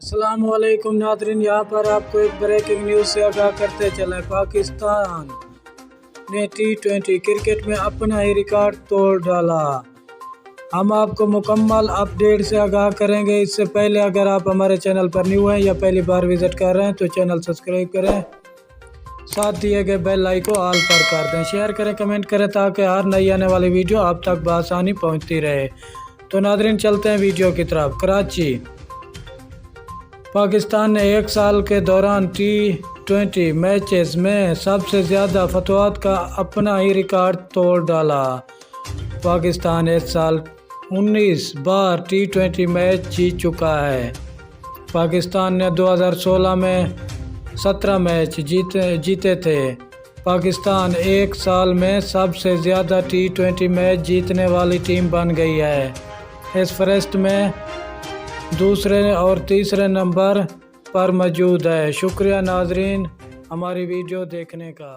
अस्सलाम वालेकुम नाज़रीन, यहाँ पर आपको एक ब्रेकिंग न्यूज़ से आगाह करते चलें। पाकिस्तान ने T20 क्रिकेट में अपना ही रिकॉर्ड तोड़ डाला। हम आपको मुकम्मल अपडेट से आगाह करेंगे। इससे पहले अगर आप हमारे चैनल पर न्यू हैं या पहली बार विज़िट कर रहे हैं तो चैनल सब्सक्राइब करें, साथ दिए गए बेल आइकन को ऑल पर कर दें, शेयर करें, कमेंट करें ताकि हर नई आने वाली वीडियो आप तक बआसानी पहुँचती रहे। तो नाज़रीन चलते हैं वीडियो की तरफ। कराची पाकिस्तान ने एक साल के दौरान T20 मैचेस में सबसे ज़्यादा फतवात का अपना ही रिकॉर्ड तोड़ डाला। पाकिस्तान इस साल 19 बार T20 मैच जीत चुका है। पाकिस्तान ने 2016 में 17 मैच जीते थे। पाकिस्तान एक साल में सबसे ज़्यादा T20 मैच जीतने वाली टीम बन गई है। इस फहरिस्त में दूसरे और तीसरे नंबर पर मौजूद है। शुक्रिया नाज़रीन हमारी वीडियो देखने का।